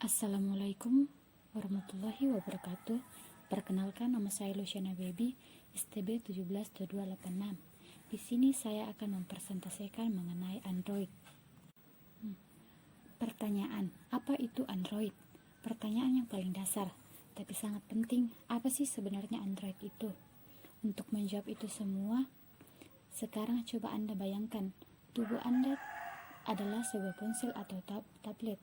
Assalamualaikum warahmatullahi wabarakatuh. Perkenalkan, nama saya Luciana Baby, STB 172286. Di sini saya akan mempresentasikan mengenai Android. Pertanyaan, apa itu Android? Pertanyaan yang paling dasar, tapi sangat penting. Apa sih sebenarnya Android itu? Untuk menjawab itu semua, sekarang coba Anda bayangkan, tubuh Anda adalah sebuah ponsel atau tablet.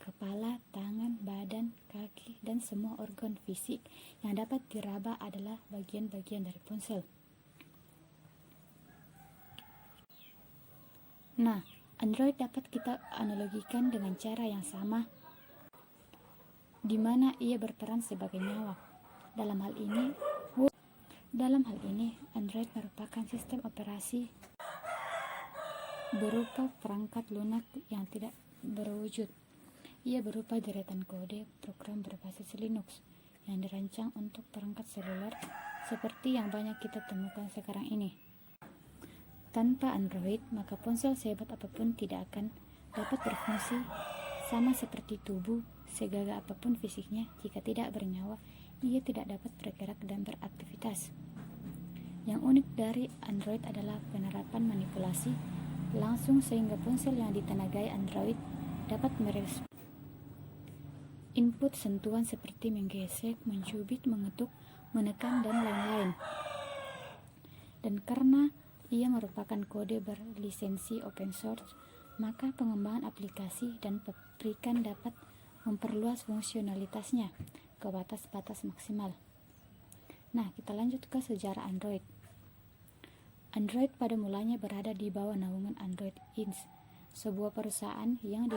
Kepala, tangan, badan, kaki, dan semua organ fisik yang dapat diraba adalah bagian-bagian dari ponsel. Nah, Android dapat kita analogikan dengan cara yang sama, di mana ia berperan sebagai nyawa. Dalam hal ini, Android merupakan sistem operasi berupa perangkat lunak yang tidak berwujud. Ia berupa deretan kode program berbasis Linux yang dirancang untuk perangkat seluler seperti yang banyak kita temukan sekarang ini. Tanpa Android, maka ponsel sehebat apapun tidak akan dapat berfungsi. Sama seperti tubuh, segagah apapun fisiknya, jika tidak bernyawa, ia tidak dapat bergerak dan beraktivitas. Yang unik dari Android adalah penerapan manipulasi langsung sehingga ponsel yang ditenagai Android dapat merespons input sentuhan seperti menggesek, mencubit, mengetuk, menekan, dan lain-lain. Dan karena ia merupakan kode berlisensi open source, maka pengembangan aplikasi dan pabrikan dapat memperluas fungsionalitasnya ke batas-batas maksimal. Nah, kita lanjut ke sejarah Android. Android pada mulanya berada di bawah naungan Android Inc., sebuah perusahaan yang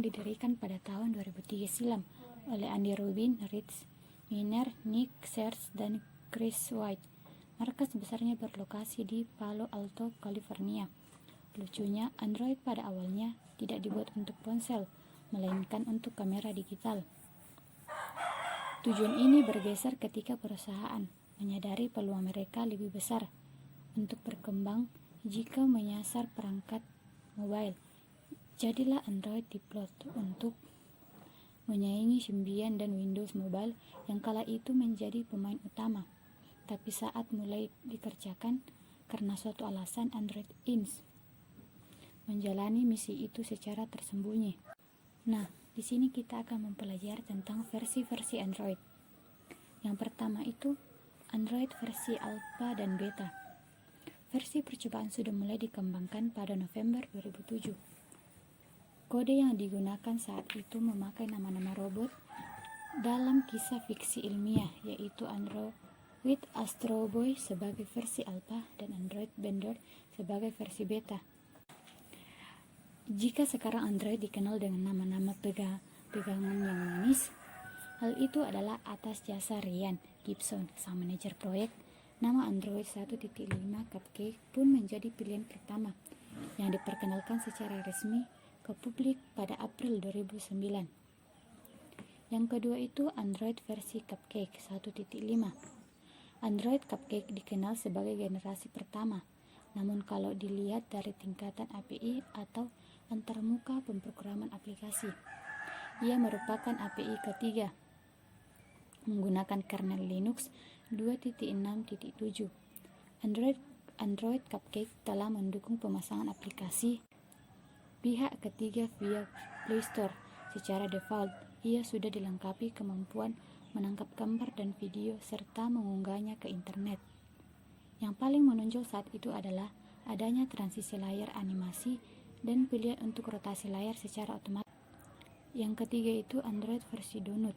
didirikan pada tahun 2003 silam oleh Andy Rubin, Rich Miner, Nick Search, dan Chris White. Markas besarnya berlokasi di Palo Alto, California. Lucunya, Android pada awalnya tidak dibuat untuk ponsel, melainkan untuk kamera digital. Tujuan ini bergeser ketika perusahaan menyadari peluang mereka lebih besar untuk berkembang jika menyasar perangkat mobile. Jadilah Android diplot untuk menyaingi Symbian dan Windows Mobile yang kala itu menjadi pemain utama. Tapi saat mulai dikerjakan, karena suatu alasan Android Inc. menjalani misi itu secara tersembunyi. Nah, di sini kita akan mempelajari tentang versi-versi Android. Yang pertama itu Android versi alpha dan beta. Versi percobaan sudah mulai dikembangkan pada November 2007. Kode yang digunakan saat itu memakai nama-nama robot dalam kisah fiksi ilmiah, yaitu Android Astro Boy sebagai versi alpha dan Android Bender sebagai versi beta. Jika sekarang Android dikenal dengan nama-nama pegangan yang manis, hal itu adalah atas jasa Ryan Gibson, sang manajer proyek. Nama Android 1.5 Cupcake pun menjadi pilihan pertama yang diperkenalkan secara resmi ke publik pada April 2009. Yang kedua itu Android versi Cupcake 1.5. Android Cupcake dikenal sebagai generasi pertama, namun kalau dilihat dari tingkatan API atau antarmuka pemrograman aplikasi, ia merupakan API ketiga menggunakan kernel Linux 2.6.7. Android Cupcake telah mendukung pemasangan aplikasi pihak ketiga via Play Store. Secara default, ia sudah dilengkapi kemampuan menangkap gambar dan video serta mengunggahnya ke internet. Yang paling menonjol saat itu adalah adanya transisi layar animasi dan pilihan untuk rotasi layar secara otomatis. Yang ketiga itu Android versi Donut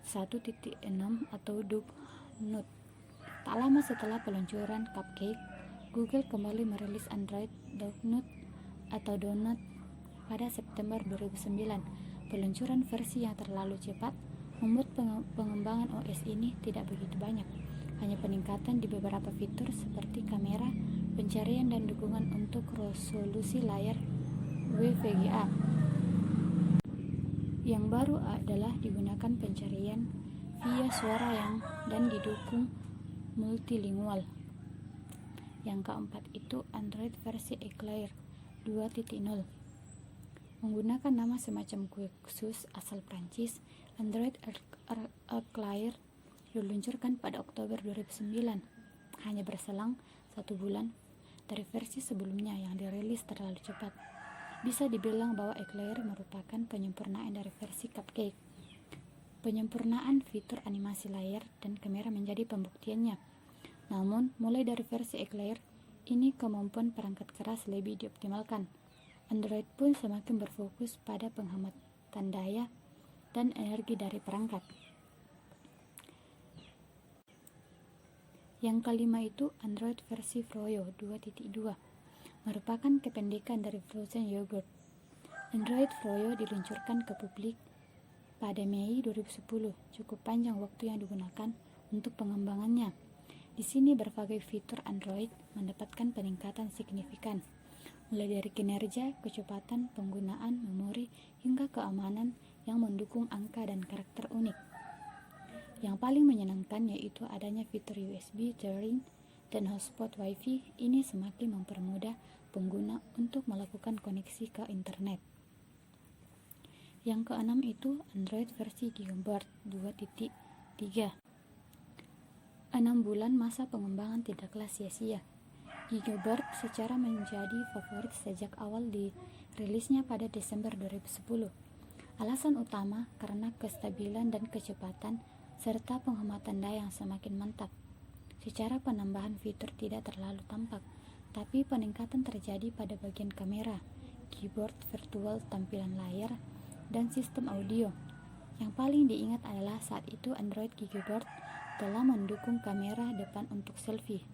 1.6 atau Doughnut. Tak lama setelah peluncuran Cupcake, Google kembali merilis Android Doughnut atau Donut pada September 2009. Peluncuran versi yang terlalu cepat membuat pengembangan OS ini tidak begitu banyak. Hanya peningkatan di beberapa fitur seperti kamera, pencarian, dan dukungan untuk resolusi layar WVGA. Yang baru adalah digunakan pencarian via suara dan didukung multilingual. Yang keempat itu Android versi Eclair 2.0. Menggunakan nama semacam kue khusus asal Prancis, Android Eclair diluncurkan pada Oktober 2009, hanya berselang 1 bulan dari versi sebelumnya yang dirilis terlalu cepat. Bisa dibilang bahwa Eclair merupakan penyempurnaan dari versi Cupcake. Penyempurnaan fitur animasi layar dan kamera menjadi pembuktiannya. Namun, mulai dari versi Eclair, ini kemampuan perangkat keras lebih dioptimalkan. Android pun semakin berfokus pada penghematan daya dan energi dari perangkat. Yang kelima itu Android versi Froyo 2.2, merupakan kependekan dari Frozen Yogurt. Android Froyo diluncurkan ke publik pada Mei 2010, cukup panjang waktu yang digunakan untuk pengembangannya. Di sini berbagai fitur Android mendapatkan peningkatan signifikan, mulai dari kinerja, kecepatan penggunaan, memori, hingga keamanan yang mendukung angka dan karakter unik. Yang paling menyenangkan yaitu adanya fitur USB Sharing dan hotspot Wi-Fi. Ini semakin mempermudah pengguna untuk melakukan koneksi ke internet. Yang keenam itu Android versi Gigabird 2.3. 6 bulan masa pengembangan tidaklah sia-sia. Gigabird secara menjadi favorit sejak awal dirilisnya pada Desember 2010. Alasan utama karena kestabilan dan kecepatan serta penghematan daya yang semakin mantap. Secara penambahan fitur tidak terlalu tampak, tapi peningkatan terjadi pada bagian kamera, keyboard virtual, tampilan layar, dan sistem audio. Yang paling diingat adalah saat itu Android Gigabird telah mendukung kamera depan untuk selfie.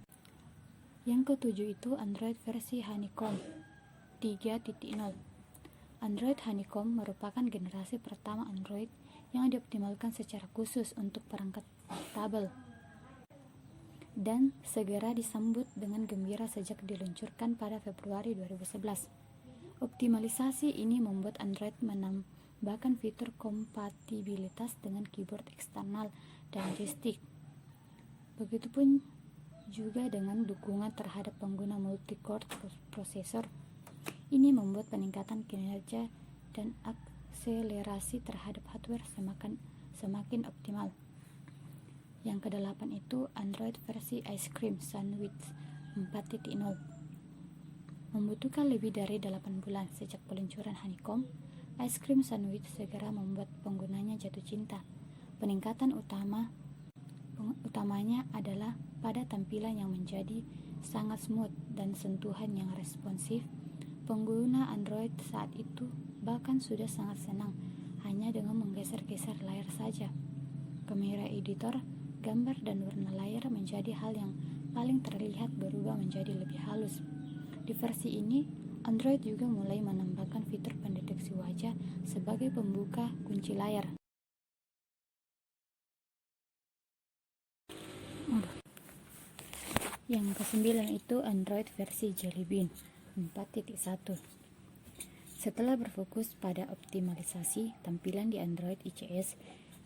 Yang ketujuh itu Android versi Honeycomb 3.0. Android Honeycomb merupakan generasi pertama Android yang dioptimalkan secara khusus untuk perangkat portable dan segera disambut dengan gembira sejak diluncurkan pada Februari 2011. Optimalisasi ini membuat Android menambahkan fitur kompatibilitas dengan keyboard eksternal dan joystick. Begitupun juga dengan dukungan terhadap pengguna multi-core prosesor. Ini membuat peningkatan kinerja dan akselerasi terhadap hardware semakin optimal. Yang kedelapan itu Android versi Ice Cream Sandwich 4.0. Membutuhkan lebih dari 8 bulan sejak peluncuran Honeycomb, Ice Cream Sandwich segera membuat penggunanya jatuh cinta. Peningkatan utamanya adalah pada tampilan yang menjadi sangat smooth dan sentuhan yang responsif. Pengguna Android saat itu bahkan sudah sangat senang hanya dengan menggeser-geser layar saja. Kamera editor, gambar dan warna layar menjadi hal yang paling terlihat berubah menjadi lebih halus. Di versi ini, Android juga mulai menambahkan fitur pendeteksi wajah sebagai pembuka kunci layar. Yang kesembilan itu Android versi Jelly Bean 4.1. Setelah berfokus pada optimalisasi tampilan di Android ICS,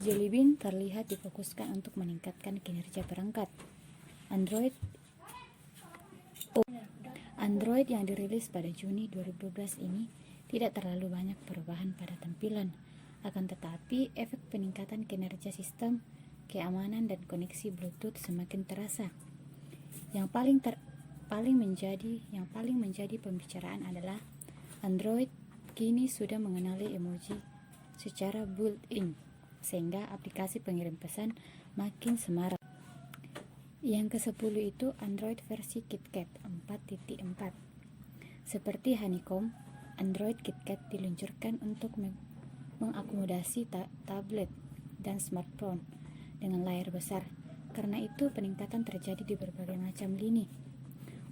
Jelly Bean terlihat difokuskan untuk meningkatkan kinerja perangkat. Android yang dirilis pada Juni 2012 ini tidak terlalu banyak perubahan pada tampilan, akan tetapi efek peningkatan kinerja sistem, keamanan, dan koneksi Bluetooth semakin terasa. Yang paling menjadi pembicaraan adalah Android kini sudah mengenali emoji secara built-in, sehingga aplikasi pengirim pesan makin semarak. Yang ke-10 itu Android versi KitKat 4.4. Seperti Honeycomb, Android KitKat diluncurkan untuk mengakomodasi tablet dan smartphone dengan layar besar. Karena itu peningkatan terjadi di berbagai macam lini,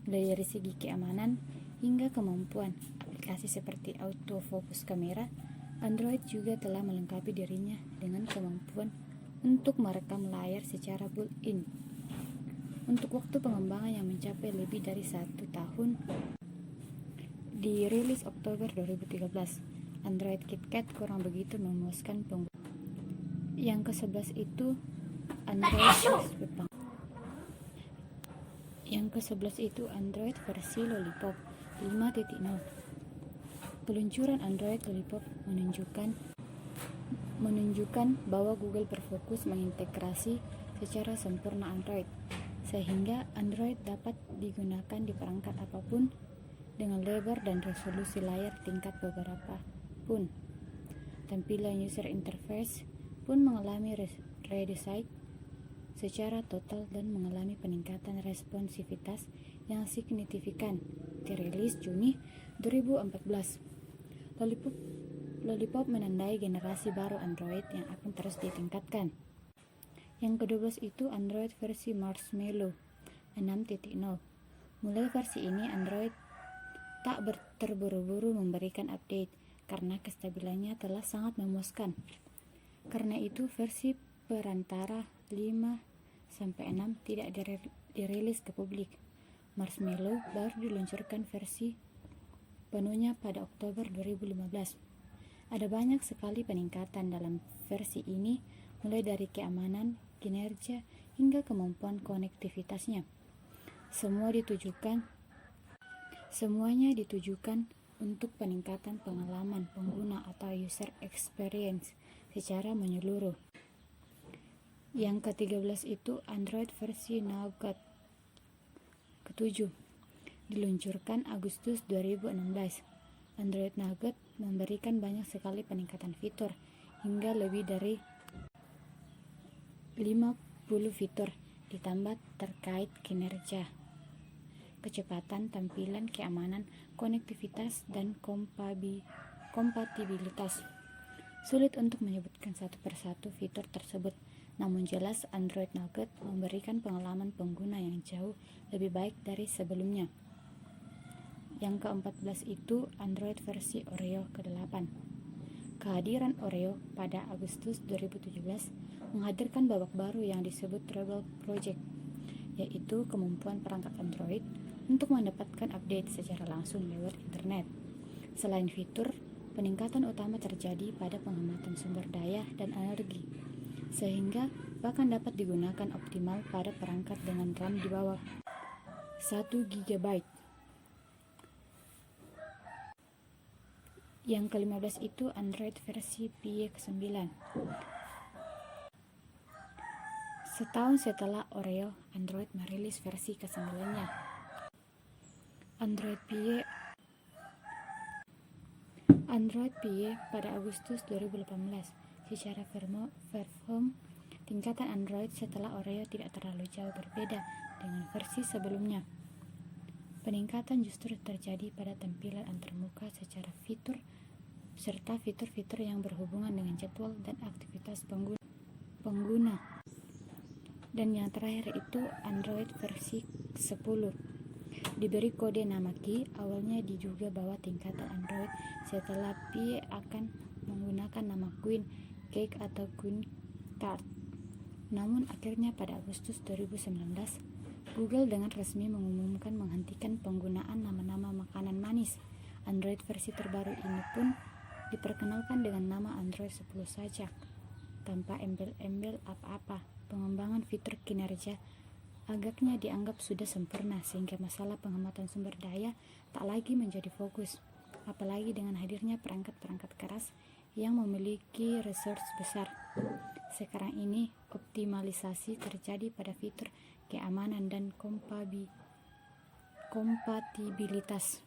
mulai dari segi keamanan hingga kemampuan aplikasi seperti autofocus kamera. Android juga telah melengkapi dirinya dengan kemampuan untuk merekam layar secara built-in. Untuk waktu pengembangan yang mencapai lebih dari 1 tahun, dirilis Oktober 2013, Android KitKat kurang begitu memuaskan pengguna. Yang ke-11 itu Android versi Lollipop 5.0. Peluncuran Android Lollipop menunjukkan bahwa Google berfokus mengintegrasi secara sempurna Android, sehingga Android dapat digunakan di perangkat apapun dengan lebar dan resolusi layar tingkat beberapa pun. Tampilan user interface pun mengalami redesign secara total dan mengalami peningkatan responsivitas yang signifikan. Dirilis Juni 2014, Lollipop menandai generasi baru Android yang akan terus ditingkatkan. Yang ke-12 itu Android versi Marshmallow 6.0. Mulai versi ini Android tak terburu-buru memberikan update karena kestabilannya telah sangat memuaskan. Karena itu versi perantara 5-6 tidak dirilis ke publik. Marshmallow baru diluncurkan versi penuhnya pada Oktober 2015. Ada banyak sekali peningkatan dalam versi ini, mulai dari keamanan, kinerja, hingga kemampuan konektivitasnya. Semuanya ditujukan untuk peningkatan pengalaman pengguna atau user experience secara menyeluruh. Yang ke-13 itu Android versi Nougat ke-7, diluncurkan Agustus 2016. Android Nougat memberikan banyak sekali peningkatan fitur, hingga lebih dari 50 fitur ditambah terkait kinerja, kecepatan, tampilan, keamanan, konektivitas, dan kompatibilitas. Sulit untuk menyebutkan satu persatu fitur tersebut, namun jelas Android Nougat memberikan pengalaman pengguna yang jauh lebih baik dari sebelumnya. Yang ke-14 itu Android versi Oreo ke-8. Kehadiran Oreo pada Agustus 2017 menghadirkan babak baru yang disebut Treble Project, yaitu kemampuan perangkat Android untuk mendapatkan update secara langsung lewat internet. Selain fitur, peningkatan utama terjadi pada penghematan sumber daya dan energi, sehingga bahkan dapat digunakan optimal pada perangkat dengan RAM di bawah 1 GB. Yang ke-15 itu Android versi Pie ke-9. Setahun setelah Oreo, Android merilis versi ke-9-nya. Android Pie pada Agustus 2018. Secara perform, tingkatan Android setelah Oreo tidak terlalu jauh berbeda dengan versi sebelumnya. Peningkatan justru terjadi pada tampilan antarmuka secara fitur serta fitur-fitur yang berhubungan dengan jadwal dan aktivitas pengguna. Dan yang terakhir itu Android versi 10. Diberi kode nama Key, awalnya diduga bahwa tingkatan Android setelah Pie akan menggunakan nama Queen Cake atau Queen Tart. Namun akhirnya pada Agustus 2019, Google dengan resmi mengumumkan menghentikan penggunaan nama-nama makanan manis. Android versi terbaru ini pun diperkenalkan dengan nama Android 10 saja, tanpa embel-embel apa-apa. Pengembangan fitur kinerja agaknya dianggap sudah sempurna, sehingga masalah penghematan sumber daya tak lagi menjadi fokus, apalagi dengan hadirnya perangkat-perangkat keras yang memiliki resource besar. Sekarang ini optimalisasi terjadi pada fitur keamanan dan kompatibilitas.